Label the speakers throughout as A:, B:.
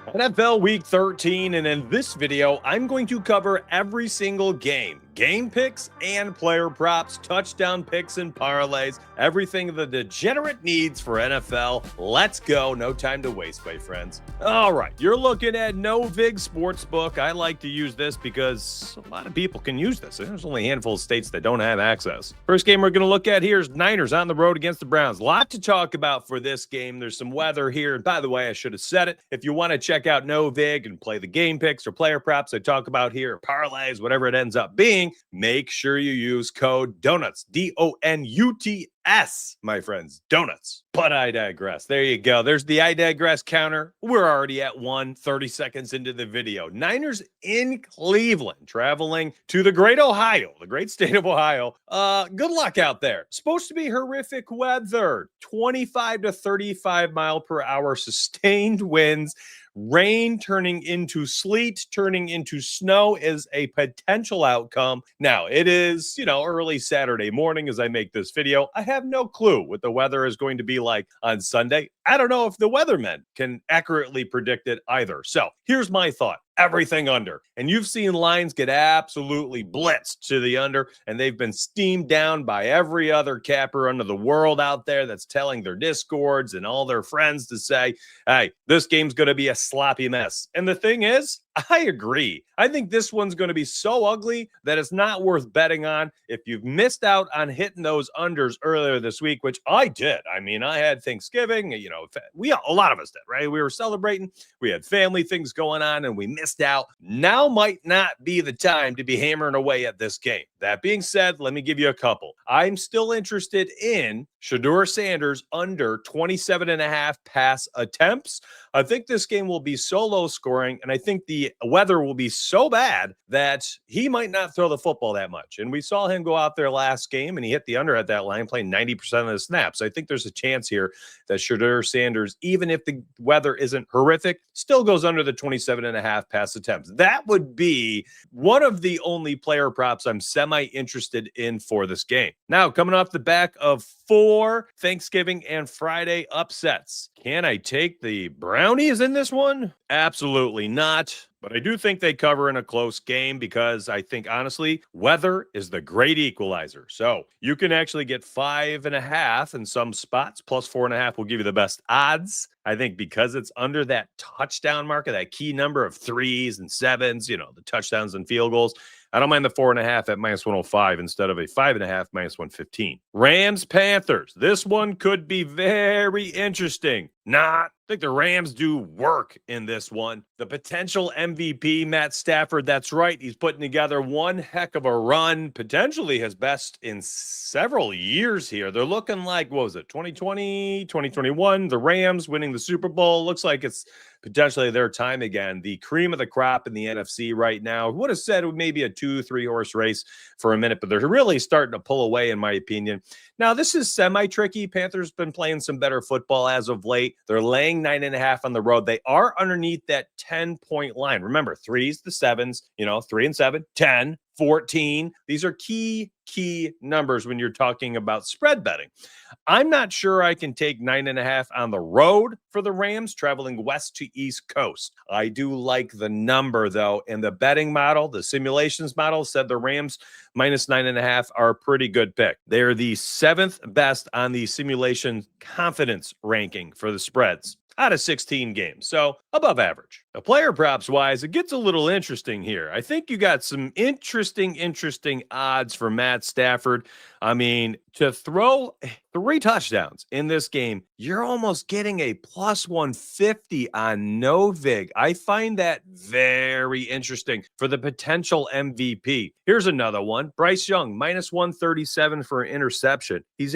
A: NFL Week 13, and in this video, I'm going to cover every single game picks and player props, touchdown picks and parlays, everything the degenerate needs for NFL. Let's go. No time to waste, my friends. All right, you're looking at NoVig Sportsbook. I like to use this because a lot of people can use this. There's only a handful of states that don't have access. First game we're going to look at here is Niners on the road against the Browns. A lot to talk about for this game. There's some weather here. And by the way, I should have said it. If you want to check out NoVig and play the game picks or player props I talk about here, parlays, whatever it ends up being, make sure you use code DONUTS, DONUTS, my friends, donuts. But I digress. There you go. There's the I digress counter. We're already at 30 seconds into the video. Niners in Cleveland, traveling to the great Ohio, the great state of Ohio. Good luck out there. Supposed to be horrific weather, 25 to 35 mile per hour sustained winds. Rain turning into sleet, turning into snow is a potential outcome. Now, it is, early Saturday morning as I make this video. I have no clue what the weather is going to be like on Sunday. I don't know if the weathermen can accurately predict it either. So here's my thought. Everything under. And you've seen lines get absolutely blitzed to the under, and they've been steamed down by every other capper under the world out there that's telling their discords and all their friends to say, hey, this game's going to be a sloppy mess. And the thing is, I agree. I think this one's going to be so ugly that it's not worth betting on. If you've missed out on hitting those unders earlier this week, which I did. I mean, I had Thanksgiving, a lot of us did, right? We were celebrating. We had family things going on and we missed out. Now might not be the time to be hammering away at this game. That being said, let me give you a couple. I'm still interested in Shedeur Sanders under 27.5 pass attempts. I think this game will be so low scoring, and I think the weather will be so bad that he might not throw the football that much. And we saw him go out there last game, and he hit the under at that line, playing 90% of the snaps. So I think there's a chance here that Shedeur Sanders, even if the weather isn't horrific, still goes under the 27.5 pass attempts. That would be one of the only player props I'm semi-interested in for this game. Now, coming off the back of 4 Thanksgiving and Friday upsets, can I take the Brownies in this one? Absolutely not. But I do think they cover in a close game because I think, honestly, weather is the great equalizer. So you can actually get 5.5 in some spots. Plus 4.5 will give you the best odds. I think because it's under that touchdown marker, that key number of 3s and 7s, the touchdowns and field goals. I don't mind the 4.5 at minus 105 instead of a 5.5 minus 115. Rams Panthers. This one could be very interesting. I think the Rams do work in this one. The potential MVP, Matt Stafford, that's right. He's putting together one heck of a run, potentially his best in several years here. They're looking like, 2020, 2021, the Rams winning the Super Bowl. Looks like it's potentially their time again. The cream of the crop in the NFC right now. Would have said it would maybe a 2-3 horse race for a minute, but they're really starting to pull away, in my opinion. Now, this is semi-tricky. Panthers been playing some better football as of late. They're laying 9.5 on the road. They are underneath that 10-point line. Remember, 3s to 7s, 3 and 7, 10, 14. These are key numbers when you're talking about spread betting. I'm not sure I can take 9.5 on the road for the Rams traveling west to east coast. I do like the number, though, and the betting model, the simulations model, said the Rams minus 9.5 are a pretty good pick. They're the 7th best on the simulation confidence ranking for the spreads out of 16 games, so above average. Now, player props wise, it gets a little interesting here. I think you got some interesting odds for Matt Stafford. I mean, to throw 3 touchdowns in this game, you're almost getting a plus 150 on NoVig. I find that very interesting for the potential MVP. Here's another one. Bryce Young, minus 137 for an interception. He's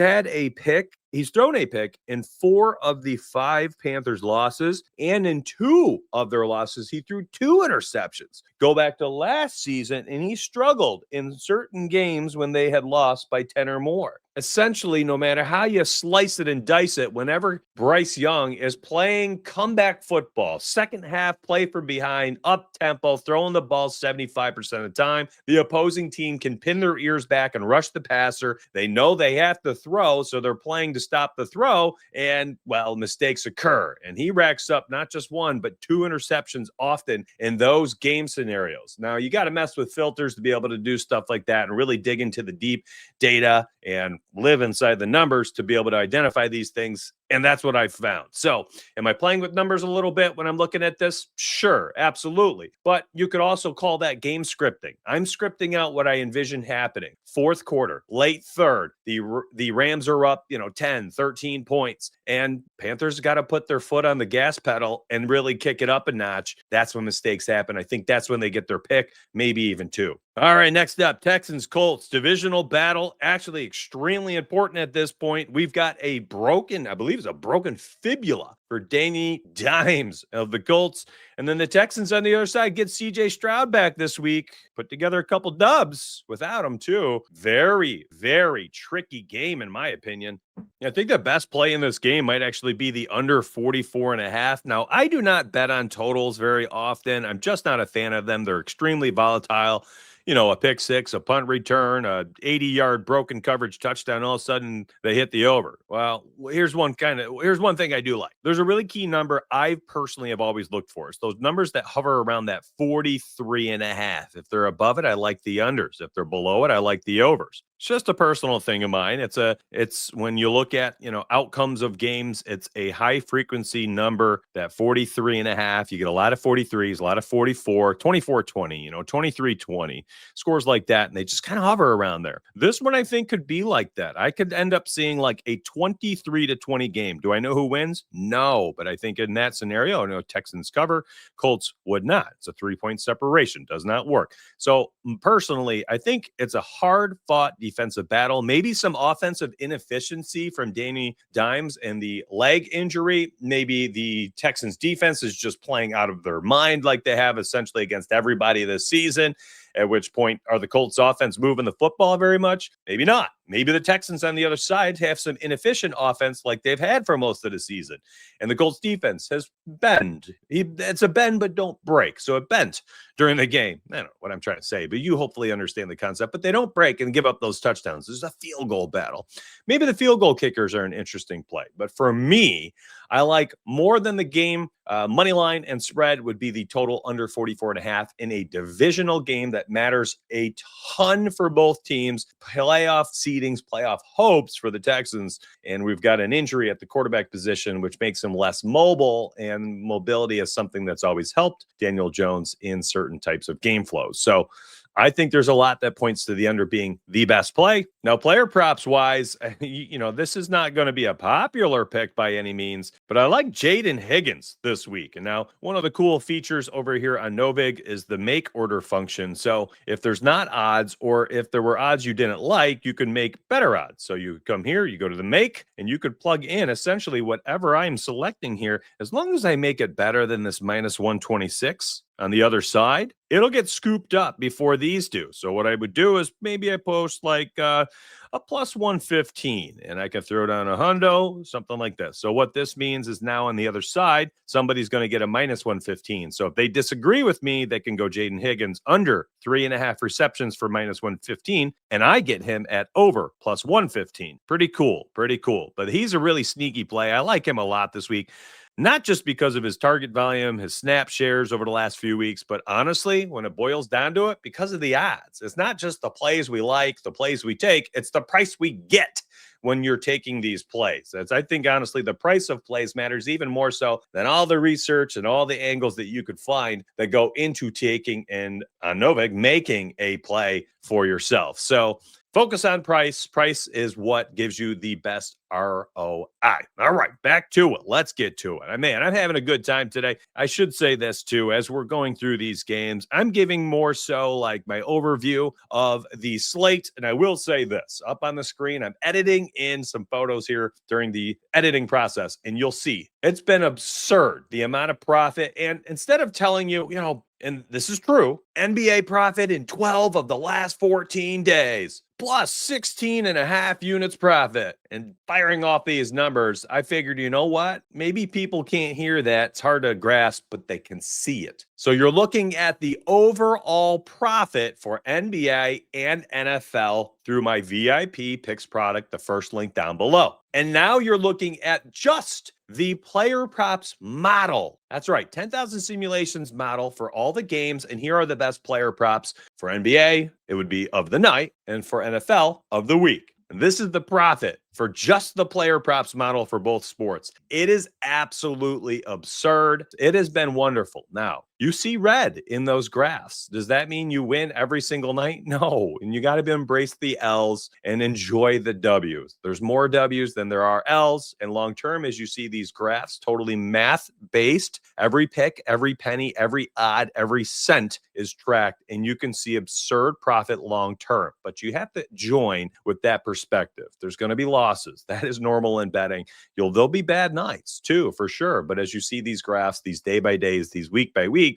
A: thrown a pick in 4 of the 5 Panthers losses, and in 2 of their losses, he threw 2 interceptions. Go back to last season, and he struggled in certain games when they had lost by 10 or more. essentially, no matter how you slice it and dice it, whenever Bryce Young is playing comeback football, second half, play from behind, up tempo, throwing the ball 75% of the time, the opposing team can pin their ears back and rush the passer. They know they have to throw, so they're playing to stop the throw, and, well, mistakes occur. And he racks up not just one, but two interceptions often in those game scenarios. Now, you got to mess with filters to be able to do stuff like that and really dig into the deep data and live inside the numbers to be able to identify these things. And that's what I've found. So, am I playing with numbers a little bit when I'm looking at this? Sure, absolutely. But you could also call that game scripting. I'm scripting out what I envision happening. Fourth quarter, late third, the Rams are up, 10, 13 points, and Panthers got to put their foot on the gas pedal and really kick it up a notch. That's when mistakes happen. I think that's when they get their pick, maybe even two. All right, next up, Texans Colts divisional battle. Actually, extremely important at this point. We've got a broken, I believe it's a broken fibula for Danny Dimes of the Colts. And then the Texans on the other side get CJ Stroud back this week. Put together a couple dubs without him, too. Very, very tricky game, in my opinion. I think the best play in this game might actually be the under 44.5. Now, I do not bet on totals very often. I'm just not a fan of them. They're extremely volatile. A pick six, a punt return, a 80-yard broken coverage touchdown, all of a sudden they hit the over. Well, here's one thing I do like. There's a really key number I personally have always looked for. It's those numbers that hover around that 43.5. If they're above it, I like the unders. If they're below it, I like the overs. It's just a personal thing of mine. It's when you look at, outcomes of games, it's a high frequency number, that 43.5. You get a lot of 43s, a lot of 44, 24-20, 23-20, scores like that. And they just kind of hover around there. This one I think could be like that. I could end up seeing like a 23-20 game. Do I know who wins? No, but I think in that scenario, Texans cover, Colts would not. It's a 3-point separation. Does not work. So personally, I think it's a hard fought defensive battle, maybe some offensive inefficiency from Danny Dimes and the leg injury. Maybe the Texans defense is just playing out of their mind like they have essentially against everybody this season. At which point, are the Colts offense moving the football very much? Maybe not. Maybe the Texans on the other side have some inefficient offense like they've had for most of the season. And the Colts defense has bend. It's a bend, but don't break. So it bent during the game. I don't know what I'm trying to say, but you hopefully understand the concept. But they don't break and give up those touchdowns. This is a field goal battle. Maybe the field goal kickers are an interesting play. But for me, I like more than the game. Money line and spread would be the total under 44.5 in a divisional game that matters a ton for both teams. Playoff seedings, playoff hopes for the Texans. And we've got an injury at the quarterback position, which makes him less mobile. And mobility is something that's always helped Daniel Jones in certain types of game flows. So I think there's a lot that points to the under being the best play. Now, player props wise, this is not going to be a popular pick by any means, but I like Jaden Higgins this week. And now one of the cool features over here on Novig is the make order function. So if there's not odds, or if there were odds you didn't like, you can make better odds. So you come here, you go to the make, and you could plug in essentially whatever I'm selecting here. As long as I make it better than this minus 126 on the other side, it'll get scooped up before these do. So what I would do is maybe I post like a plus 115, and I can throw down a hundo, something like this. So what this means is now on the other side, somebody's going to get a minus 115. So if they disagree with me, they can go Jaden Higgins under 3.5 receptions for minus 115, and I get him at over plus 115. Pretty cool. But he's a really sneaky play. I like him a lot this week. Not just because of his target volume, his snap shares over the last few weeks, but honestly, when it boils down to it, because of the odds. It's not just the plays we like, the plays we take, it's the price we get when you're taking these plays. I think, honestly, the price of plays matters even more so than all the research and all the angles that you could find that go into taking and on Novig making a play for yourself. So focus on price. Price is what gives you the best ROI. All right, back to it. Let's get to it. Man, I'm having a good time today. I should say this too, as we're going through these games, I'm giving more so like my overview of the slate. And I will say this up on the screen, I'm editing in some photos here during the editing process, and you'll see it's been absurd, the amount of profit. And instead of telling you, and this is true, NBA profit in 12 of the last 14 days, plus 16 and a half units profit. And firing off these numbers, I figured, you know what? Maybe people can't hear that. It's hard to grasp, but they can see it. So you're looking at the overall profit for NBA and NFL through my VIP picks product, the first link down below. And now you're looking at just the player props model. That's right, 10,000 simulations model for all the games. And here are the best player props for NBA. It would be of the night, and for NFL of the week. And this is the profit for just the player props model for both sports. It is absolutely absurd. It has been wonderful. Now, you see red in those graphs. Does that mean you win every single night? No. And you got to embrace the L's and enjoy the W's. There's more W's than there are L's. And long term, as you see these graphs, totally math based, every pick, every penny, every odd, every cent is tracked. And you can see absurd profit long term. But you have to join with that perspective. There's going to be losses. That is normal in betting. There'll be bad nights too, for sure. But as you see these graphs, these day by days, these week by weeks,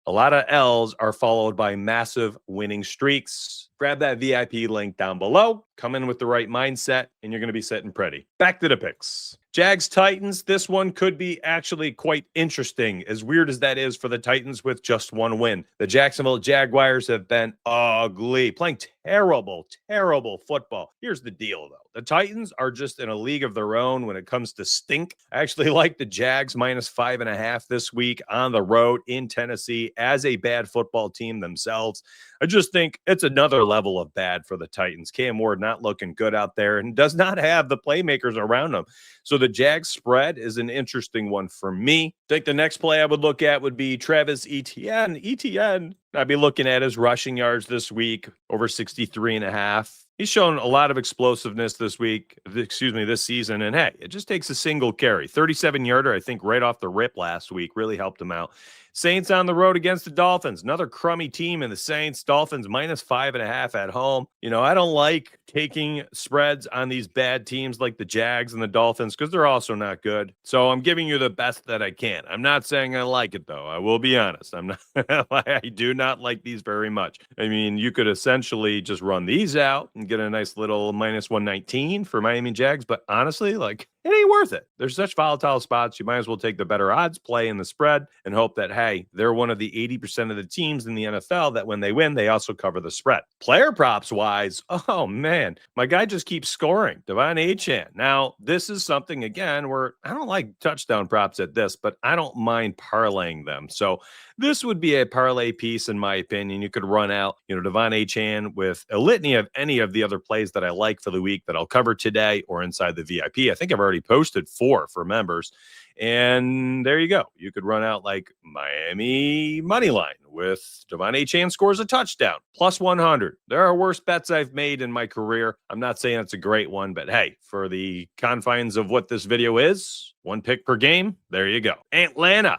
A: a lot of L's are followed by massive winning streaks. Grab that VIP link down below. Come in with the right mindset, and you're going to be sitting pretty. Back to the picks. Jags-Titans, this one could be actually quite interesting, as weird as that is for the Titans with just one win. The Jacksonville Jaguars have been ugly, playing terrible, terrible football. Here's the deal, though. The Titans are just in a league of their own when it comes to stink. I actually like the Jags minus 5.5 this week on the road in Tennessee as a bad football team themselves. I just think it's another level of bad for the Titans. Cam Ward not looking good out there and does not have the playmakers around him. So the Jags spread is an interesting one for me. I think the next play I would look at would be Travis Etienne. I'd be looking at his rushing yards this week, over 63.5. He's shown a lot of explosiveness this season. And hey, it just takes a single carry. 37-yarder, I think, right off the rip last week, really helped him out. Saints on the road against the Dolphins. Another crummy team in the Saints. Dolphins minus 5.5 at home. You know, I don't like taking spreads on these bad teams like the Jags and the Dolphins because they're also not good. So I'm giving you the best that I can. I'm not saying I like it, though. I will be honest. I'm not. I do not like these very much. I mean, you could essentially just run these out and get a nice little minus 119 for Miami Jags. But honestly, like, it ain't worth it. There's such volatile spots. You might as well take the better odds play in the spread and hope that, hey, they're one of the 80% of the teams in the NFL that when they win, they also cover the spread. Player props wise, oh man, my guy just keeps scoring. Devon Achane. Now, this is something, again, where I don't like touchdown props at this, but I don't mind parlaying them. So this would be a parlay piece, in my opinion. You could run out, Devon Achane with a litany of any of the other plays that I like for the week that I'll cover today or inside the VIP. I think I've already posted 4 for members. And there you go. You could run out like Miami money line with Devon Achane scores a touchdown, plus 100. There are worse bets I've made in my career. I'm not saying it's a great one, but hey, for the confines of what this video is, 1 pick per game, there you go. Atlanta,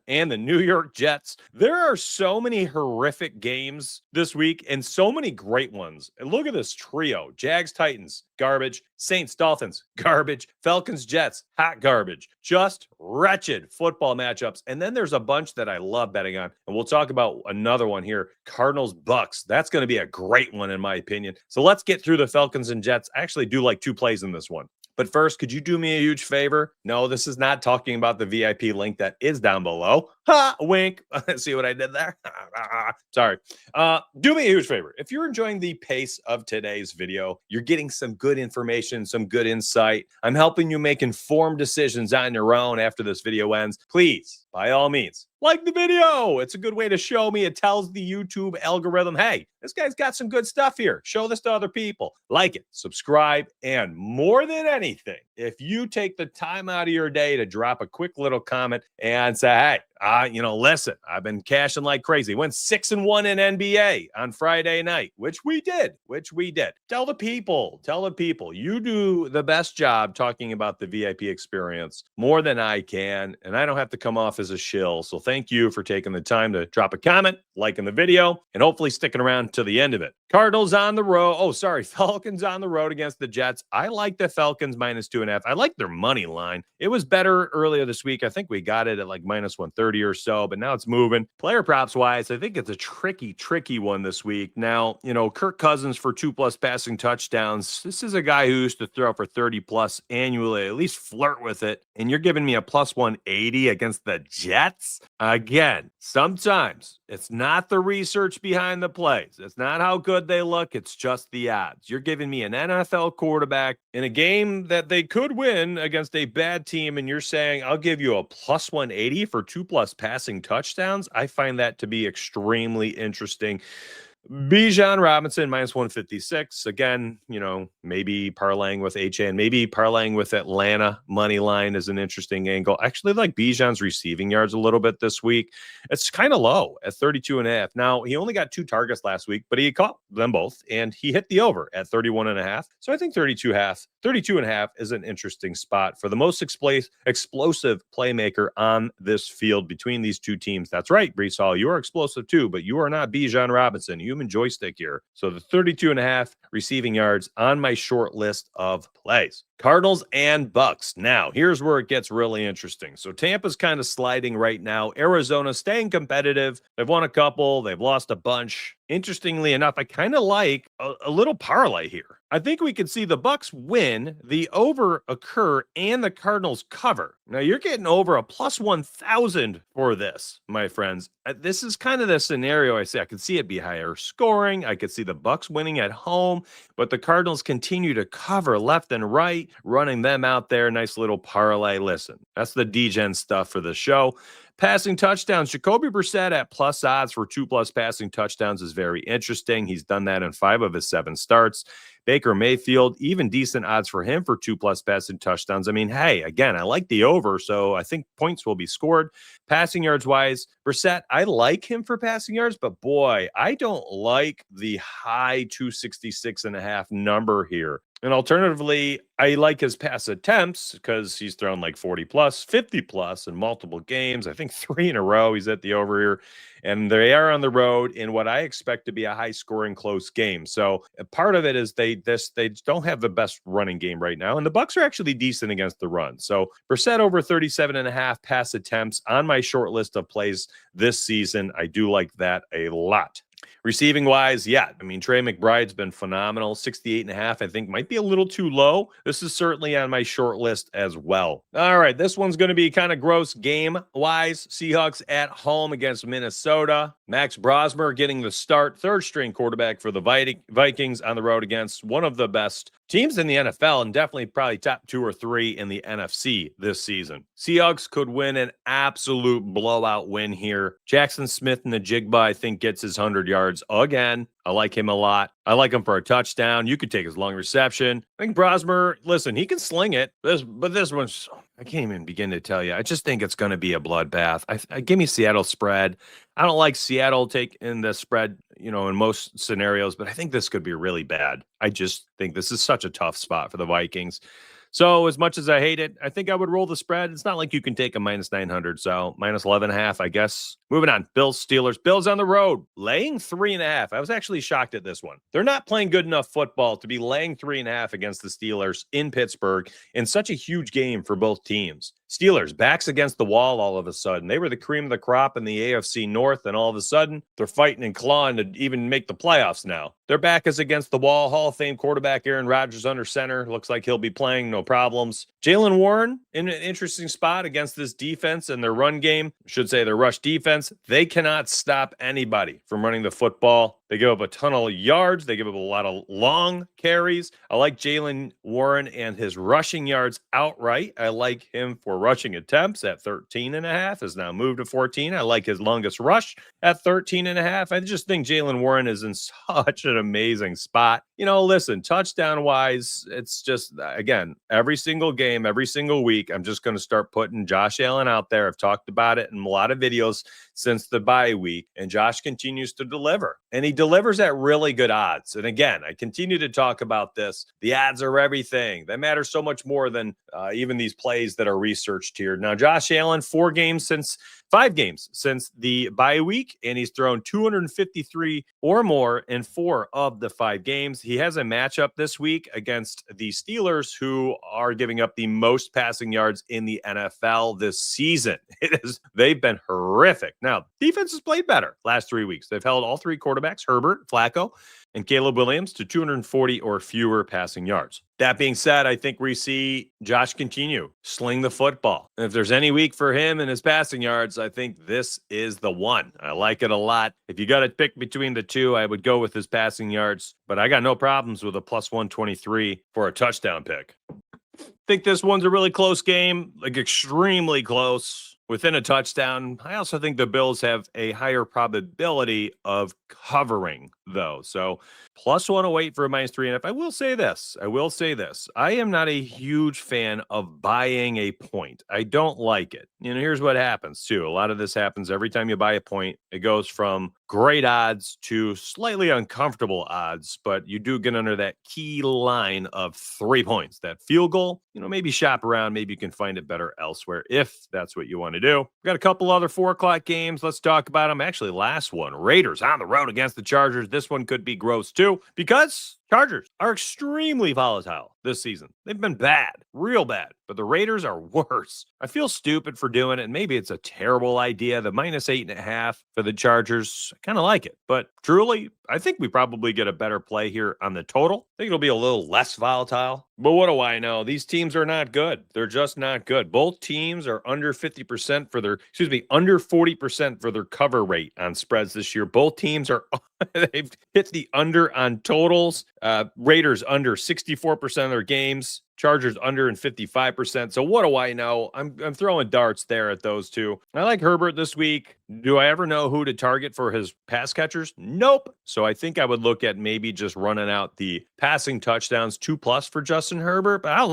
A: and the New York Jets. There are so many horrific games this week and so many great ones. And look at this trio. Jags-Titans, garbage. Saints-Dolphins, garbage. Falcons-Jets, hot garbage. Just wretched football matchups. And then there's a bunch that I love betting on. And we'll talk about another one here. Cardinals-Bucks. That's going to be a great one in my opinion. So let's get through the Falcons and Jets. I actually do like 2 plays in this one. But first, could you do me a huge favor? No, this is not talking about the VIP link that is down below. Ha, wink. See what I did there? Sorry. Do me a huge favor. If you're enjoying the pace of today's video, you're getting some good information, some good insight. I'm helping you make informed decisions on your own after this video ends. Please, by all means, like the video. It's a good way to show me. It tells the YouTube algorithm, hey, this guy's got some good stuff here. Show this to other people. Like it, subscribe, and more than anything, if you take the time out of your day to drop a quick little comment and say, hey, listen, I've been cashing like crazy. Went 6-1 in NBA on Friday night, which we did. Tell the people, you do the best job talking about the VIP experience more than I can, and I don't have to come off as a shill. So thank you for taking the time to drop a comment liking the video, and hopefully sticking around to the end of it. Cardinals on the road. Oh, sorry. Falcons on the road against the Jets. I like the Falcons -2.5. I like their money line. It was better earlier this week. I think we got it at like -130 or so, but now it's moving. Player props wise, I think it's a tricky one this week. Now, Kirk Cousins for 2+ passing touchdowns. This is a guy who used to throw for 30+ annually, at least flirt with it. And you're giving me a +180 against the Jets? Again, sometimes it's not the research behind the plays. It's not how good they look. It's just the odds. You're giving me an NFL quarterback in a game that they could win against a bad team, and you're saying, I'll give you a +180 for 2+ passing touchdowns. I find that to be extremely interesting. Bijan Robinson -156. Again, maybe parlaying with HN, maybe parlaying with Atlanta money line is an interesting angle. Actually, like Bijan's receiving yards a little bit this week. It's kind of low at 32.5. Now, he only got 2 targets last week, but he caught them both and he hit the over at 31.5. So I think 32.5 is an interesting spot for the most explosive playmaker on this field between these two teams. That's right, Brees Hall, you are explosive too, but you are not Bijan Robinson. Human joystick here. So the 32.5 receiving yards on my short list of plays. Cardinals and Bucks. Now, here's where it gets really interesting. So Tampa's kind of sliding right now. Arizona staying competitive. They've won a couple. They've lost a bunch. Interestingly enough, I kind of like a little parlay here. I think we could see the Bucks win, the over occur, and the Cardinals cover. Now, you're getting over a +1,000 for this, my friends. This is kind of the scenario I say. I could see it be higher scoring. I could see the Bucks winning at home, but the Cardinals continue to cover left and right, running them out there. Nice little parlay. Listen, that's the DGen stuff for the show. Passing touchdowns, Jacoby Brissett at plus odds for 2+ passing touchdowns is very interesting. He's done that in 5 of his 7 starts. Baker Mayfield, even decent odds for him for 2+ passing touchdowns. I mean, hey, again, I like the over, so I think points will be scored. Passing yards wise, Brissett, I like him for passing yards, but boy, I don't like the high 266.5 number here. And alternatively, I like his pass attempts because he's thrown like 40+, 50+ in multiple games. I think 3 in a row he's at the over here. And they are on the road in what I expect to be a high-scoring, close game. So part of it is they don't have the best running game right now, and the Bucs are actually decent against the run. So Brissett over 37.5 pass attempts on my short list of plays this season. I do like that a lot. Receiving wise, yeah, I mean, Trey McBride's been phenomenal. 68.5, I think, might be a little too low. This is certainly on my short list as well. All right, this one's going to be kind of gross game wise. Seahawks at home against Minnesota. Max Brosmer getting the start, 3rd string quarterback for the Vikings on the road against one of the best teams in the NFL and definitely probably top 2 or 3 in the NFC this season. Seahawks could win an absolute blowout win here. Jackson Smith in the Jigba, I think, gets his 100 yards again. I like him a lot. I like him for a touchdown. You could take his long reception. I think Brosmer, listen, he can sling it. But this one's, I can't even begin to tell you. I just think it's going to be a bloodbath. I give me Seattle spread. I don't like Seattle taking the spread, in most scenarios, but I think this could be really bad. I just think this is such a tough spot for the Vikings. So as much as I hate it, I think I would roll the spread. It's not like you can take a -900, so -11.5, I guess. Moving on, Bills, Steelers. Bills on the road, laying 3.5. I was actually shocked at this one. They're not playing good enough football to be laying 3.5 against the Steelers in Pittsburgh in such a huge game for both teams. Steelers, backs against the wall all of a sudden. They were the cream of the crop in the AFC North, and all of a sudden, they're fighting and clawing to even make the playoffs now. Their back is against the wall. Hall of Fame quarterback Aaron Rodgers under center. Looks like he'll be playing, no problems. Jalen Warren in an interesting spot against this defense and their run game. I should say their rush defense. They cannot stop anybody from running the football. They give up a ton of yards. They give up a lot of long carries. I like Jalen Warren and his rushing yards outright. I like him for rushing attempts at 13.5. Has now moved to 14. I like his longest rush at 13.5. I just think Jalen Warren is in such an amazing spot. Listen, touchdown-wise, it's just, again, every single game, every single week, I'm just going to start putting Josh Allen out there. I've talked about it in a lot of videos since the bye week, and Josh continues to deliver. And he delivers at really good odds. And again, I continue to talk about this. The odds are everything. They matter so much more than even these plays that are researched here. Now, Josh Allen, 4 games since 5 games since the bye week, and he's thrown 253 or more in 4 of the 5 games. He has a matchup this week against the Steelers, who are giving up the most passing yards in the NFL this season. They've been horrific. Now, defense has played better last 3 weeks. They've held all 3 quarterbacks, Herbert, Flacco, and Caleb Williams, to 240 or fewer passing yards. That being said, I think we see Josh continue sling the football. And if there's any week for him and his passing yards, I think this is the one. I like it a lot. If you got to pick between the two, I would go with his passing yards, but I got no problems with a plus 123 for a touchdown pick. Think this one's a really close game, like extremely close, within a touchdown. I also think the Bills have a higher probability of covering, though. So plus 108 for a minus 3.5. I will say this. I am not a huge fan of buying a point. I don't like it. Here's what happens, too. A lot of this happens every time you buy a point. It goes from great odds to slightly uncomfortable odds, but you do get under that key line of 3 points. That field goal, maybe shop around. Maybe you can find it better elsewhere if that's what you want to do. We got a couple other 4 o'clock games. Let's talk about them. Actually, last one, Raiders on the road against the Chargers. This one could be gross too, because Chargers are extremely volatile this season. They've been bad, real bad, but the Raiders are worse. I feel stupid for doing it, and maybe it's a terrible idea. The minus 8.5 for the Chargers, I kind of like it, but truly, I think we probably get a better play here on the total. I think it'll be a little less volatile, but what do I know? These teams are not good. They're just not good. Both teams are under 50% for their, under 40% for their cover rate on spreads this year. Both teams are, they've hit the under on totals. Raiders under 64% of their games. Chargers under in 55%. So what do I know? I'm throwing darts there at those two. I like Herbert this week. Do I ever know who to target for his pass catchers? Nope. So I think I would look at maybe just running out the passing touchdowns 2+ for Justin Herbert, but I don't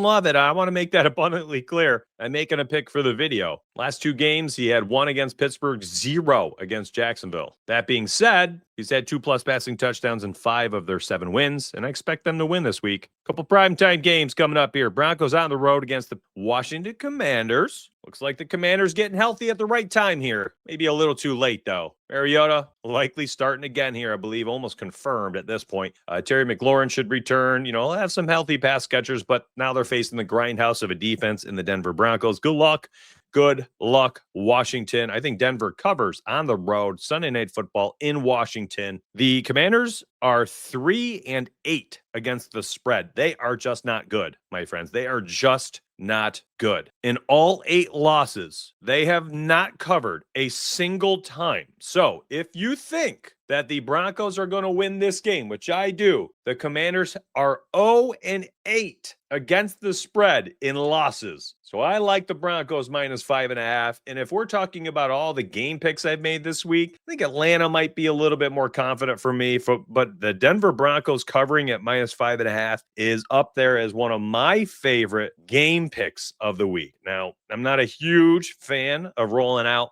A: love it. I want to make that abundantly clear. I'm making a pick for the video. Last 2 games, he had 1 against Pittsburgh, 0 against Jacksonville. That being said, he's had 2+ passing touchdowns in 5 of their 7 wins, and I expect them to win this week. Couple primetime games coming up here. Broncos on the road against the Washington Commanders. Looks like the Commanders getting healthy at the right time here. Maybe a little too late, though. Mariota likely starting again here, I believe, almost confirmed at this point. Terry McLaurin should return. They'll have some healthy pass catchers, but now they're facing the grindhouse of a defense in the Denver Broncos. Good luck, Washington. I think Denver covers on the road. Sunday Night Football in Washington. The Commanders are 3-8 against the spread. They are just not good, my friends. They are just not good. In all 8 losses, they have not covered a single time. So if you think that the Broncos are going to win this game, which I do, the Commanders are 0-8 against the spread in losses. So I like the Broncos minus 5.5. And if we're talking about all the game picks I've made this week, I think Atlanta might be a little bit more confident for me. But the Denver Broncos covering at minus 5.5 is up there as one of my favorite game picks of the week. Now, I'm not a huge fan of rolling out,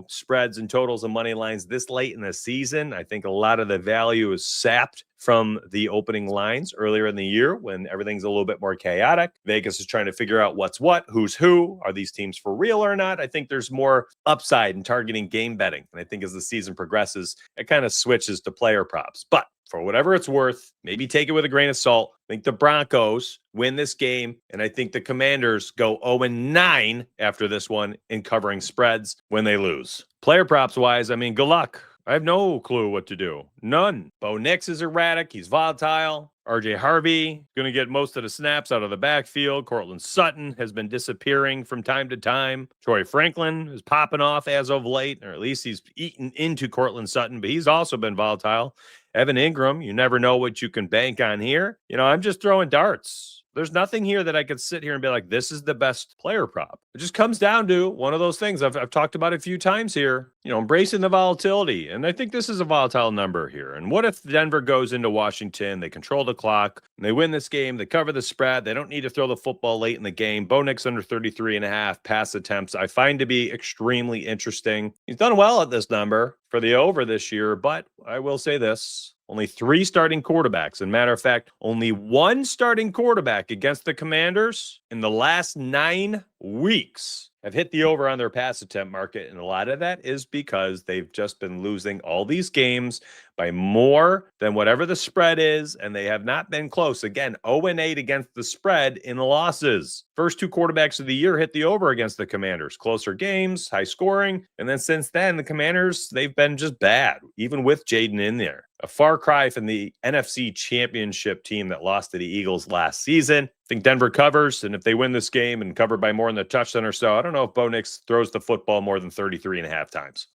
A: spreads and totals and money lines this late in the season. I think a lot of the value is sapped from the opening lines earlier in the year when everything's a little bit more chaotic. Vegas is trying to figure out what's what, who's who. Are these teams for real or not? I think there's more upside in targeting game betting. And I think as the season progresses, it kind of switches to player props. But for whatever it's worth, maybe take it with a grain of salt. I think the Broncos win this game, and I think the Commanders go 0-9 after this one in covering spreads when they lose. Player props wise, good luck. I have no clue what to do. None. Bo Nix is erratic. He's volatile. RJ Harvey going to get most of the snaps out of the backfield. Cortland Sutton has been disappearing from time to time. Troy Franklin is popping off as of late, or at least he's eaten into Cortland Sutton, but he's also been volatile. Evan Ingram, you never know what you can bank on here. I'm just throwing darts. There's nothing here that I could sit here and be like, this is the best player prop. It just comes down to one of those things I've talked about a few times here, embracing the volatility. And I think this is a volatile number here. And what if Denver goes into Washington, they control the clock, and they win this game, they cover the spread, they don't need to throw the football late in the game. Bo Nix under 33.5 pass attempts, I find to be extremely interesting. He's done well at this number for the over this year, but I will say this. Only 3 starting quarterbacks. And matter of fact, only 1 starting quarterback against the Commanders in the last 9 weeks have hit the over on their pass attempt market. And a lot of that is because they've just been losing all these games by more than whatever the spread is. And they have not been close. Again, 0-8 against the spread in losses. First two quarterbacks of the year hit the over against the Commanders. Closer games, high scoring. And then since then, the Commanders, they've been just bad, even with Jaden in there. A far cry from the NFC Championship team that lost to the Eagles last season. I think Denver covers, and if they win this game and cover by more than a touchdown or so, I don't know if Bo Nix throws the football more than 33.5 times.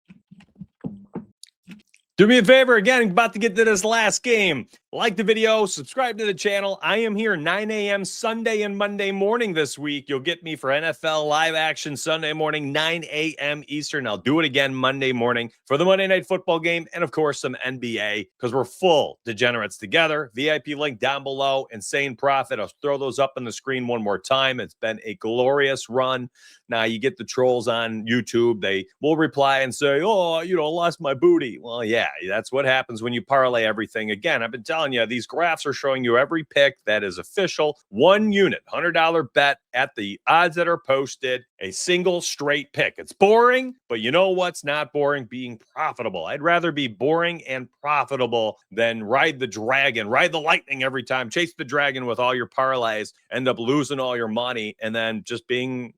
A: Do me a favor, again, about to get to this last game. Like the video, subscribe to the channel. I am here 9 a.m. Sunday and Monday morning this week. You'll get me for NFL live action Sunday morning, 9 a.m. Eastern. I'll do it again Monday morning for the Monday Night Football game and, of course, some NBA because we're full degenerates together. VIP link down below, Insane Profit. I'll throw those up on the screen one more time. It's been a glorious run. Now, you get the trolls on YouTube. They will reply and say, oh, lost my booty. Well, yeah, that's what happens when you parlay everything. Again, I've been telling you, these graphs are showing you every pick that is official. 1 unit, $100 bet at the odds that are posted. A single straight pick. It's boring, but you know what's not boring? Being profitable. I'd rather be boring and profitable than ride the dragon, ride the lightning every time, chase the dragon with all your parlays, end up losing all your money, and then just being,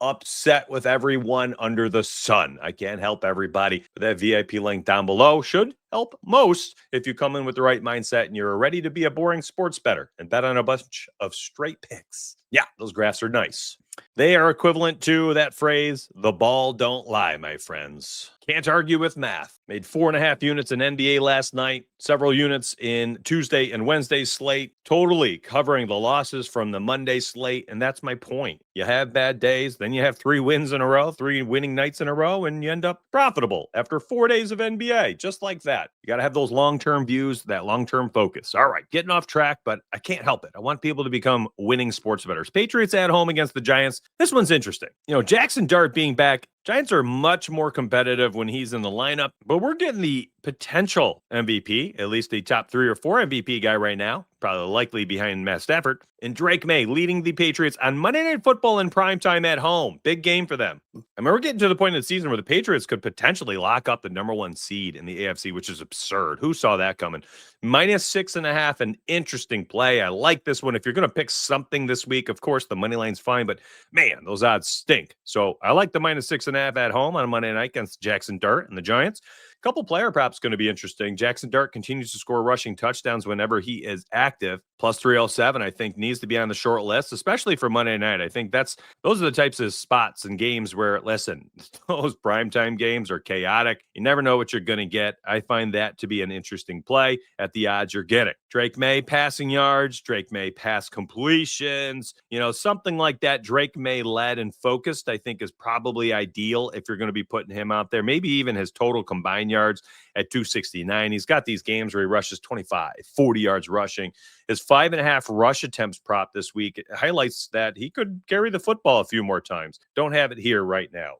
A: upset with everyone under the sun. I can't help everybody. But that VIP link down below should help most if you come in with the right mindset and you're ready to be a boring sports bettor and bet on a bunch of straight picks. Yeah, those graphs are nice. They are equivalent to that phrase, the ball don't lie, my friends. Can't argue with math. Made 4.5 units in NBA last night, several units in Tuesday and Wednesday slate, totally covering the losses from the Monday slate. And that's my point. You have bad days, then you have 3 wins in a row, 3 winning nights in a row, and you end up profitable after 4 days of NBA, just like that. You got to have those long-term views, that long-term focus. All right, getting off track, but I can't help it. I want people to become winning sports bettors. Patriots at home against the Giants. This one's interesting. Jackson Dart being back, Giants are much more competitive when he's in the lineup, but we're getting the potential MVP, at least the top 3 or 4 MVP guy right now, probably likely behind Matt Stafford, and Drake May leading the Patriots on Monday Night Football in primetime at home. Big game for them. I mean, we're getting to the point in the season where the Patriots could potentially lock up the number 1 seed in the AFC, which is absurd. Who saw that coming? -6.5, an interesting play. I like this one. If you're going to pick something this week, of course, the money line's fine, but man, those odds stink. So I like the -6.5 at home on Monday night against Jackson Dart and the Giants. Couple player props going to be interesting. Jackson Dart continues to score rushing touchdowns whenever he is active. +307, I think, needs to be on the short list, especially for Monday night. I think those are the types of spots and games where, listen, those primetime games are chaotic. You never know what you're going to get. I find that to be an interesting play at the odds you're getting. Drake May passing yards, Drake May pass completions, something like that. Drake May led and focused, I think, is probably ideal if you're going to be putting him out there. Maybe even his total combined yards at 269. He's got these games where he rushes 25, 40 yards rushing. His 5.5 rush attempts prop this week, it highlights that he could carry the football a few more times. Don't have it here right now.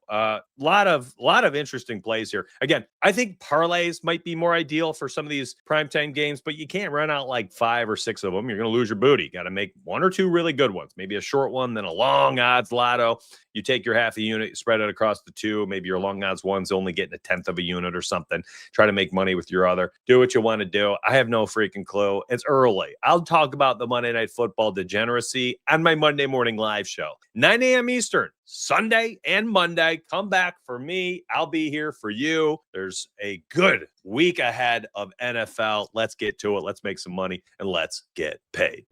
A: Lot of interesting plays here. Again, I think parlays might be more ideal for some of these primetime games, but you can't run out like 5 or 6 of them. You're going to lose your booty. Got to make 1 or 2 really good ones. Maybe a short one, then a long odds lotto. You take your half a unit, spread it across the 2. Maybe your long odds one's only getting 1/10 of a unit or something. Try to make money with your other. Do what you want to do. I have no freaking clue. It's early. I'll talk about the Monday Night Football degeneracy on my Monday morning live show. 9 a.m. Eastern, Sunday and Monday. Come back for me. I'll be here for you. There's a good week ahead of NFL. Let's get to it. Let's make some money and let's get paid.